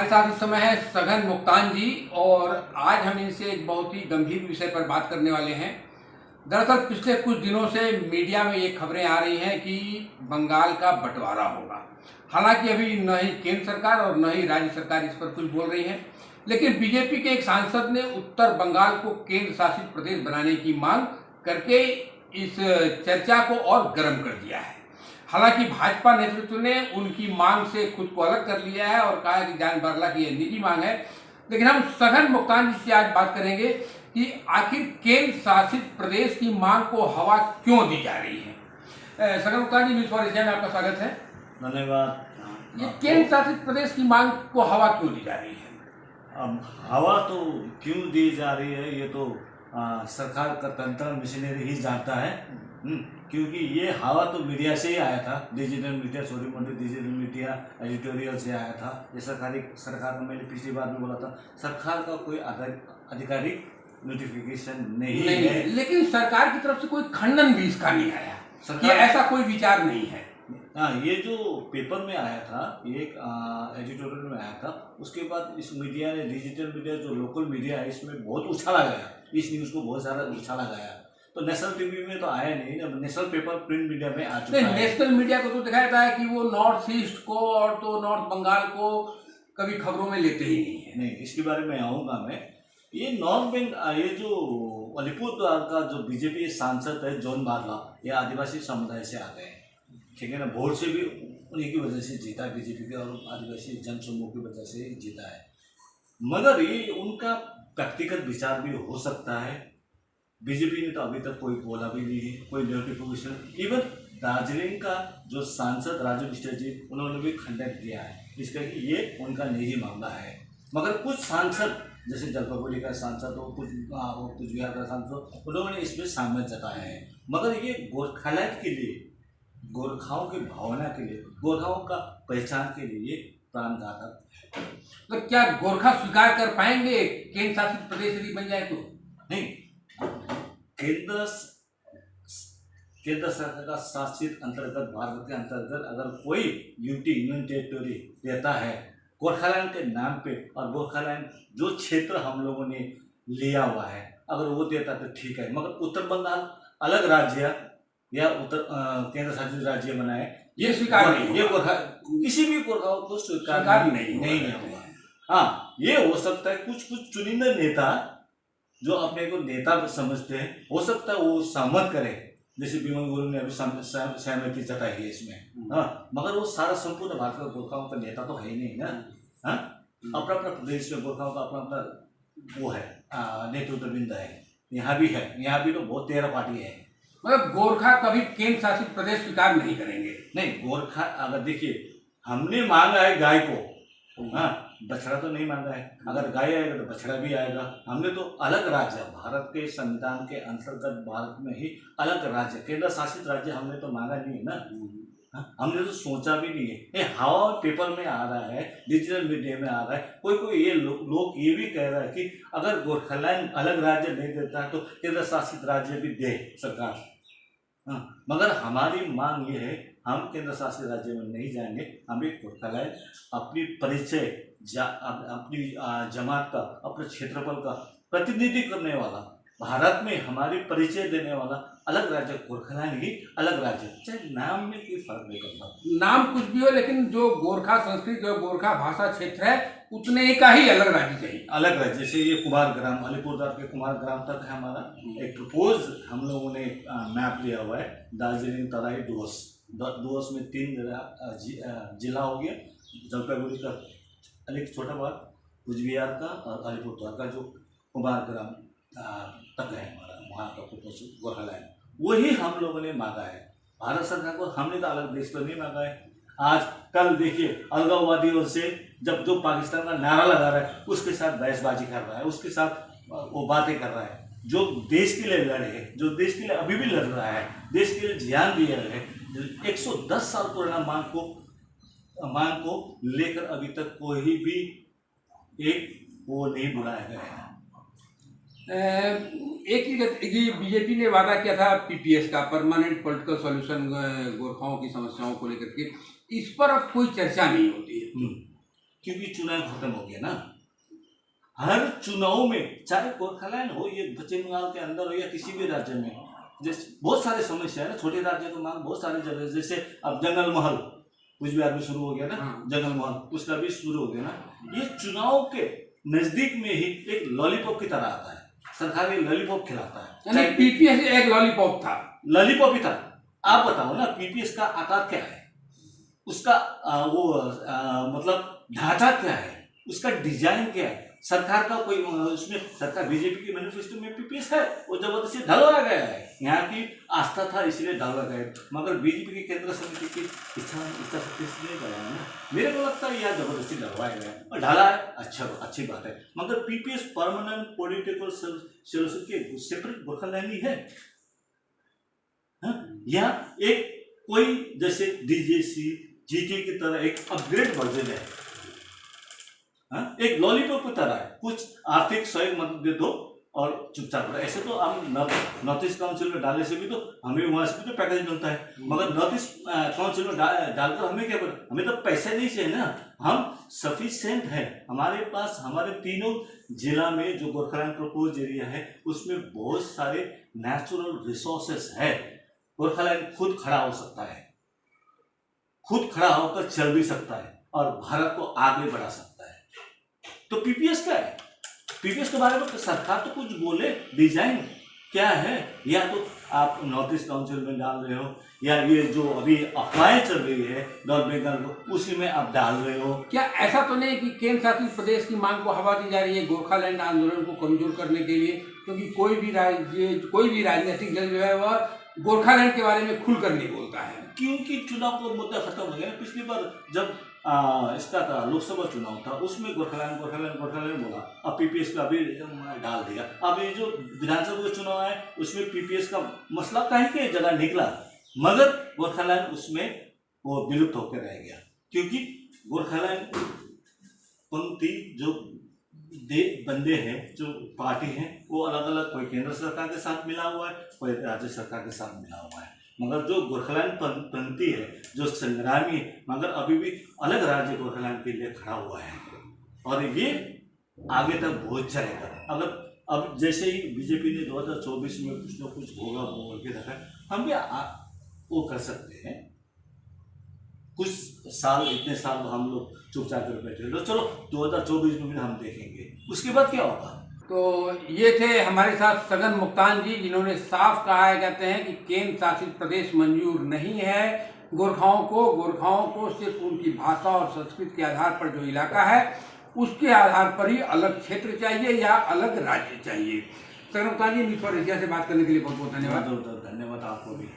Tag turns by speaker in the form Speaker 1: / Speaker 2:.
Speaker 1: हमारे साथ इस समय है सघन मुक्तान जी और आज हम इनसे एक बहुत ही गंभीर विषय पर बात करने वाले हैं। दरअसल पिछले कुछ दिनों से मीडिया में ये खबरें आ रही हैं कि बंगाल का बंटवारा होगा। हालांकि अभी न ही केंद्र सरकार और न ही राज्य सरकार इस पर कुछ बोल रही है, लेकिन बीजेपी के एक सांसद ने उत्तर बंगाल को केंद्र शासित प्रदेश बनाने की मांग करके इस चर्चा को और गर्म कर दिया है। हालांकि भाजपा नेतृत्व ने उनकी मांग से खुद को अलग कर लिया है और कहा कि जान बरला की यह निजी मांग है। लेकिन हम सघन मुक्तान जी से आज बात करेंगे कि आखिर केंद्र शासित प्रदेश की मांग को हवा क्यों दी जा रही है। सघन मुक्तान जी, न्यूज़ फॉर एशिया में आपका स्वागत है।
Speaker 2: धन्यवाद।
Speaker 1: ये केंद्र शासित प्रदेश की मांग को हवा क्यों दी जा रही है?
Speaker 2: अब हवा तो क्यों दी जा रही है ये तो सरकार का तंत्र मशीनरी ही जानता है। क्योंकि ये हवा तो मीडिया से ही आया था, डिजिटल मीडिया, छोटी मोटी डिजिटल मीडिया एडिटोरियल से आया था। ये सरकार का मैंने पिछली बार में बोला था, सरकार का कोई आधिकारिक नोटिफिकेशन नहीं है।
Speaker 1: लेकिन सरकार की तरफ से कोई खंडन भी इसका नहीं आया कि ऐसा कोई विचार नहीं है।
Speaker 2: हाँ, ये जो पेपर में आया था, ये एक एडिटोरियल में आया था, उसके बाद इस मीडिया ने, डिजिटल मीडिया जो लोकल मीडिया है, इसमें बहुत उछाला गया, इस न्यूज़ को बहुत सारा उछाला गया। तो नेशनल टीवी में तो आया नहीं, नेशनल पेपर प्रिंट मीडिया में आ चुका है।
Speaker 1: नेशनल मीडिया को तो दिखाया जाता है कि वो नॉर्थ ईस्ट को और तो नॉर्थ बंगाल को कभी खबरों में लेते ही नहीं है।
Speaker 2: नहीं, इसके बारे में आऊँगा मैं। ये नॉर्थ बंगाल, ये जो अलीपुरद्वार का जो बीजेपी सांसद है जॉन बारला, ये आदिवासी समुदाय से आते हैं, ठीक है ना। वोट से भी उन्हीं की वजह से जीता है बीजेपी के, और आदिवासी जनसमूह की वजह से जीता है। मगर ये उनका व्यक्तिगत विचार भी हो सकता है। बीजेपी ने तो अभी तक कोई बोला भी नहीं है, कोई नोटिफिकेशन। इवन दार्जिलिंग का जो सांसद राजू बिष्ट जी, उन्होंने भी खंडन किया है इसका कि ये उनका निजी मामला है। मगर कुछ सांसद, जैसे जलपाईगुड़ी का सांसद हो, कुछ बिहार का सांसद, उन्होंने इसमें सहमत जताया है। मगर ये गोरखालैंड के लिए, गोरखाओं की भावना के लिए, गोरखाओं का पहचान के लिए प्राणघातक।
Speaker 1: तो क्या गोरखा स्वीकार कर पाएंगे केंद्र शासित प्रदेश यदि बन जाए तो?
Speaker 2: नहीं, केंद्र सरकार का शासित अंतर्गत, भारत के अंतर्गत अगर कोई यूटी, यूनियन टेरिटोरी देता है गोरखालैंड के नाम पे, और गोरखालैंड जो क्षेत्र हम लोगों ने लिया हुआ है, अगर वो देता तो ठीक है। मगर उत्तर बंगाल अलग राज्य या केंद्र शासित राज्य बनाए,
Speaker 1: ये स्वीकार नहीं,
Speaker 2: ये गोरखा किसी भी गोरखाओं को स्वीकार नहीं होगा। हाँ, ये हो सकता है कुछ चुनिंदा नेता जो अपने को नेता समझते हैं, हो सकता है वो सहमत करे, जैसे बिमल गुरु ने अभी सहमति जताई है इसमें। हाँ, मगर वो सारा संपूर्ण भारत का गोरखाओं का नेता तो है ही नहीं ना। हाँ, अपना अपना प्रदेश में गोरखाओं का अपना अपना वो है, नेतृत्व वृंद है। यहाँ भी है, यहाँ भी तो बहुत 13 पार्टी है।
Speaker 1: मतलब गोरखा कभी केंद्र शासित प्रदेश स्वीकार नहीं करेंगे?
Speaker 2: नहीं, गोरखा अगर देखिए, हमने मांगा है गाय को, हाँ, बछड़ा तो नहीं मांगा है। अगर गाय आएगा तो बछड़ा भी आएगा। हमने तो अलग राज्य, भारत के संविधान के अंतर्गत भारत में ही अलग राज्य, केंद्र शासित राज्य हमने तो मांगा नहीं है ना। हमने तो सोचा भी नहीं है। ये हवा पेपर में आ रहा है, डिजिटल मीडिया में आ रहा है, कोई ये लोग ये भी कह रहा है कि अगर गोरखालैंड अलग राज्य नहीं देता है तो केंद्र शासित राज्य भी दे सरकार। हाँ, मगर हमारी मांग ये है, हम केंद्र शासित राज्य में नहीं जाएंगे। हमें गोरखालैंड अपनी परिचय, अपनी जमात का, अपने क्षेत्रफल का प्रतिनिधि करने वाला, भारत में हमारी परिचय देने वाला अलग राज्य गोरखालैंड ही अलग राज्य, चाहे नाम में कोई फर्क नहीं करता।
Speaker 1: नाम कुछ भी हो, लेकिन जो गोरखा संस्कृति, जो गोरखा भाषा क्षेत्र है, उतने का ही अलग राज्य चाहिए।
Speaker 2: अलग राज्य, जैसे ये कुमारग्राम, अलीपुरद्वार के कुमारग्राम तक है हमारा एक प्रपोज, हम लोगों ने मैप लिया हुआ है। दार्जिलिंग, तराई, डुवर्स में 3 जिला हो गया। जलपाईगुड़ी का एक छोटा भाग, कुचबिहार का और अलीपुरद्वार का जो कुमारग्राम तक है हमारा, वहाँ का प्रपोज गोरखालैंड, वही हम लोगों ने मांगा है भारत सरकार को। हमने तो अलग देश तो नहीं मांगा है। आज कल देखिए, अलगाववादियों से जब जो पाकिस्तान का नारा लगा रहा है, उसके साथ बहसबाजी कर रहा है, उसके साथ वो बातें कर रहा है। जो देश के लिए लड़े हैं, जो देश के लिए अभी भी लड़ रहा है, देश के लिए जान दिया है, 110 साल पुराना मांग को लेकर अभी तक कोई भी एक वो नहीं बुलाया गया है।
Speaker 1: एक ही बीजेपी ने वादा किया था पीपीएस का, परमानेंट पॉलिटिकल सॉल्यूशन, गोरखाओं की समस्याओं को लेकर के। इस पर अब कोई चर्चा नहीं होती है।
Speaker 2: क्योंकि चुनाव खत्म हो गया ना। हर चुनाव में, चाहे गोरखालैंड हो, ये पश्चिम बंगाल के अंदर हो या किसी भी राज्य में, जैसे बहुत सारे समस्या है ना, छोटे राज्य को मांग बहुत सारे जगह, जैसे अब जंगल महल कुछ बिहार में शुरू हो गया ना, जंगल महल उसका भी शुरू हो गया ना। ये चुनाव के नजदीक में ही एक लॉलीपॉप की तरह आता है, सरकार ये लॉलीपॉप खिलाता है।
Speaker 1: पीपीएस एक लॉलीपॉप था,
Speaker 2: लॉलीपॉप ही था। आप बताओ ना, पीपीएस का आकार क्या है, उसका मतलब ढांचा क्या है, उसका डिजाइन क्या है, सरकार का कोई उसमें, सरकार बीजेपी के मैनिफेस्टो में पीपीएस है, वो जबरदस्ती ढलवाया गया है। यहाँ की आस्था था इसलिए ढलवाया गया, मगर बीजेपी की केंद्र समिति की इच्छा शक्ति से नहीं गया ना। मेरे को लगता है यह जबरदस्ती ढलवाया गया और ढला है, अच्छा अच्छी बात है। मगर पीपीएस परमानेंट पॉलिटिकल सोल्यूशन के सेपरेट गोरखालैंड ही है। या एक कोई जैसे डीजेसी जीटी की तरह एक अपग्रेड वर्जन है, एक लॉलीपॉप की तरह है, कुछ आर्थिक सहयोग मदद दे दो और चुपचाप रहो। ऐसे तो हम नॉर्थ ईस्ट काउंसिल में डालने से भी तो हमें वहां से भी तो पैकेज मिलता है, मगर नॉर्थ ईस्ट काउंसिल में डालकर हमें क्या बोले, हमें तो पैसे नहीं चाहिए ना, हम सफिशिएंट है, हमारे पास हमारे तीनों जिला में जो गोरखालैंड प्रपोज एरिया है उसमें बहुत सारे नेचुरल रिसोर्सेस है। गोरखालैंड खुद खड़ा हो सकता है, खुद खड़ा होकर चल भी सकता है और भारत को आगे बढ़ा सकता है। तो पीपीएस क्या है, पीपीएस के बारे में सरकार तो कुछ बोले, डिजाइन क्या है, या तो आप नॉर्थ ईस्ट काउंसिल में डाल रहे हो, या ये जो अभी अफवाहें चल रही है नॉर्थ बंगाल उसी में आप डाल रहे हो।
Speaker 1: क्या ऐसा तो नहीं कि केंद्र शासित प्रदेश की मांग को हवा दी जा रही है गोरखालैंड आंदोलन को कमजोर करने के लिए, क्योंकि कोई भी राजनीतिक दल जो है वह गोरखालैंड के बारे में खुलकर नहीं बोलता है,
Speaker 2: क्योंकि चुनाव को मुद्दा खत्म हो गया। पिछली बार जब इसका था लोकसभा चुनाव था, उसमें गोरखालैंड बोला, अब पीपीएस का भी डाल दिया। अब ये जो विधानसभा का चुनाव है उसमें पीपीएस का मसला कहीं के जगह निकला, मगर गोरखालैंड उसमें वो विलुप्त होकर रह गया, क्योंकि गोरखालैंड पंक्ति जो बंदे हैं, जो पार्टी हैं, वो अलग अलग, कोई केंद्र सरकार के साथ मिला हुआ है, कोई राज्य सरकार के साथ मिला हुआ है, मगर जो गोरखालैंड पंक्ति है, जो संग्रामी है, मगर अभी भी अलग राज्य गोरखालैंड के लिए खड़ा हुआ है और ये आगे तक बहुत चलेगा। अगर अब जैसे ही बीजेपी ने 2024 में कुछ ना कुछ होगा बोल के रखा है, हम भी वो कर सकते हैं। कुछ साल, इतने साल हम लोग चुपचाप कर बैठे, लो चलो 2024 में भी हम देखेंगे उसके बाद क्या होगा।
Speaker 1: तो ये थे हमारे साथ सगन मुक्तान जी, जिन्होंने साफ कहा है, कहते हैं कि केंद्र शासित प्रदेश मंजूर नहीं है गोरखाओं को सिर्फ उनकी भाषा और संस्कृति के आधार पर जो इलाका है उसके आधार पर ही अलग क्षेत्र चाहिए या अलग राज्य चाहिए। सगन मुक्तान जी, न्यूज़ फॉर एशिया से बात करने के लिए बहुत बहुत धन्यवाद।
Speaker 2: धन्यवाद आपको भी।